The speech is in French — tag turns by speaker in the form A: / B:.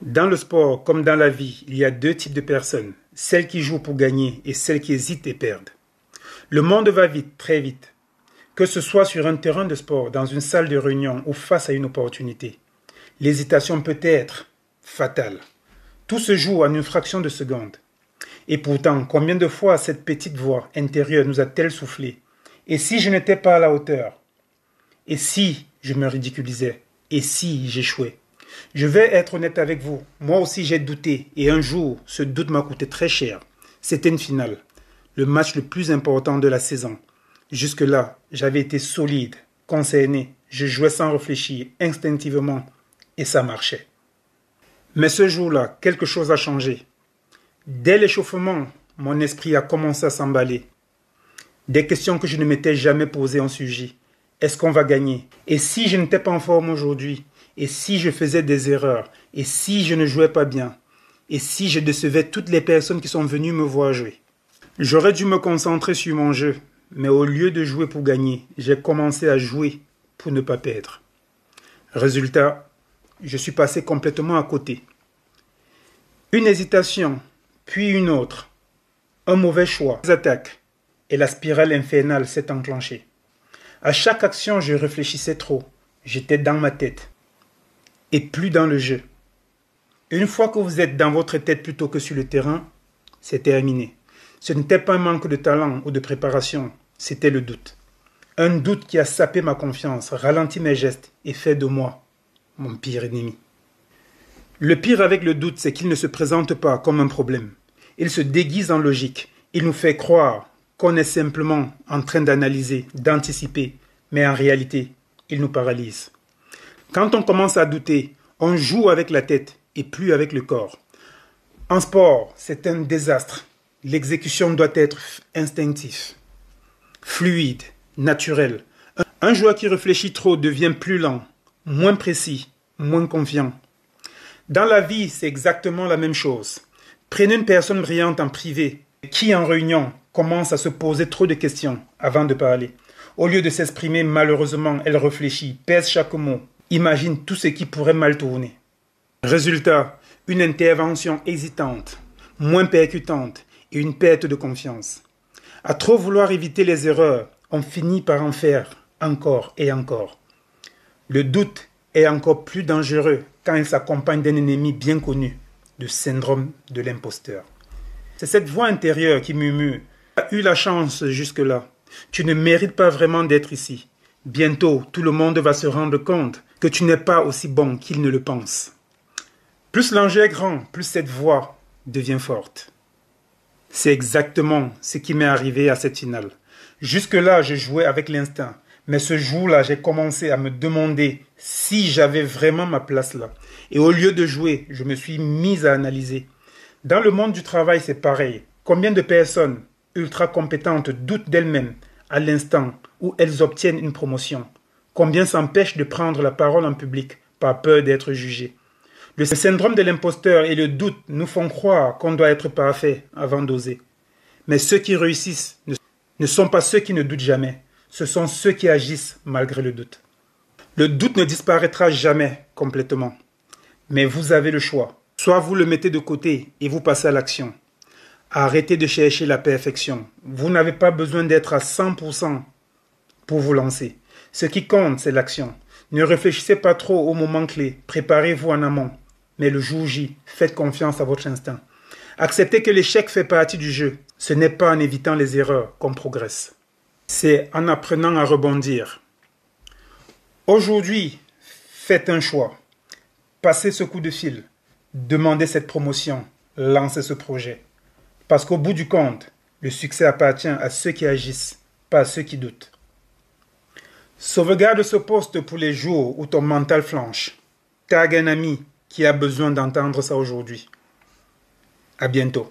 A: Dans le sport, comme dans la vie, il y a deux types de personnes, celles qui jouent pour gagner et celles qui hésitent et perdent. Le monde va vite, très vite. Que ce soit sur un terrain de sport, dans une salle de réunion ou face à une opportunité, l'hésitation peut être fatale. Tout se joue en une fraction de seconde. Et pourtant, combien de fois cette petite voix intérieure nous a-t-elle soufflé? Et si je n'étais pas à la hauteur? Et si je me ridiculisais? Et si j'échouais? Je vais être honnête avec vous, moi aussi j'ai douté et un jour, ce doute m'a coûté très cher. C'était une finale, le match le plus important de la saison. Jusque-là, j'avais été solide, concerné, je jouais sans réfléchir, instinctivement, et ça marchait. Mais ce jour-là, quelque chose a changé. Dès l'échauffement, mon esprit a commencé à s'emballer. Des questions que je ne m'étais jamais posées ont surgi. Est-ce qu'on va gagner? Et si je n'étais pas en forme aujourd'hui? Et si je faisais des erreurs? Et si je ne jouais pas bien? Et si je décevais toutes les personnes qui sont venues me voir jouer? J'aurais dû me concentrer sur mon jeu, mais au lieu de jouer pour gagner, j'ai commencé à jouer pour ne pas perdre. Résultat, je suis passé complètement à côté. Une hésitation, puis une autre. Un mauvais choix, des attaques, et la spirale infernale s'est enclenchée. À chaque action, je réfléchissais trop. J'étais dans ma tête et plus dans le jeu. Une fois que vous êtes dans votre tête plutôt que sur le terrain, c'est terminé. Ce n'était pas un manque de talent ou de préparation, c'était le doute. Un doute qui a sapé ma confiance, ralenti mes gestes et fait de moi mon pire ennemi. Le pire avec le doute, c'est qu'il ne se présente pas comme un problème. Il se déguise en logique. Il nous fait croire qu'on est simplement en train d'analyser, d'anticiper, mais en réalité, il nous paralyse. Quand on commence à douter, on joue avec la tête et plus avec le corps. En sport, c'est un désastre. L'exécution doit être instinctive, fluide, naturelle. Un joueur qui réfléchit trop devient plus lent, moins précis, moins confiant. Dans la vie, c'est exactement la même chose. Prenez une personne brillante en privé qui, en réunion, commence à se poser trop de questions avant de parler. Au lieu de s'exprimer, malheureusement, elle réfléchit, pèse chaque mot, imagine tout ce qui pourrait mal tourner. Résultat, une intervention hésitante, moins percutante et une perte de confiance. À trop vouloir éviter les erreurs, on finit par en faire encore et encore. Le doute est encore plus dangereux quand il s'accompagne d'un ennemi bien connu, le syndrome de l'imposteur. C'est cette voix intérieure qui murmure « Tu as eu la chance jusque-là. Tu ne mérites pas vraiment d'être ici. Bientôt, tout le monde va se rendre compte que tu n'es pas aussi bon qu'il ne le pense. » Plus l'enjeu est grand, plus cette voix devient forte. C'est exactement ce qui m'est arrivé à cette finale. Jusque-là, je jouais avec l'instinct. Mais ce jour-là, j'ai commencé à me demander si j'avais vraiment ma place là. Et au lieu de jouer, je me suis mis à analyser. Dans le monde du travail, c'est pareil. Combien de personnes ultra compétentes doutent d'elles-mêmes à l'instant où elles obtiennent une promotion? Combien s'empêchent de prendre la parole en public par peur d'être jugées? Le syndrome de l'imposteur et le doute nous font croire qu'on doit être parfait avant d'oser. Mais ceux qui réussissent ne sont pas ceux qui ne doutent jamais. Ce sont ceux qui agissent malgré le doute. Le doute ne disparaîtra jamais complètement. Mais vous avez le choix. Soit vous le mettez de côté et vous passez à l'action. Arrêtez de chercher la perfection. Vous n'avez pas besoin d'être à 100% pour vous lancer. Ce qui compte, c'est l'action. Ne réfléchissez pas trop au moment clé. Préparez-vous en amont. Mais le jour J, faites confiance à votre instinct. Acceptez que l'échec fait partie du jeu. Ce n'est pas en évitant les erreurs qu'on progresse. C'est en apprenant à rebondir. Aujourd'hui, faites un choix. Passez ce coup de fil. Demandez cette promotion. Lancez ce projet. Parce qu'au bout du compte, le succès appartient à ceux qui agissent, pas à ceux qui doutent. Sauvegarde ce poste pour les jours où ton mental flanche. Tag un ami qui a besoin d'entendre ça aujourd'hui. À bientôt.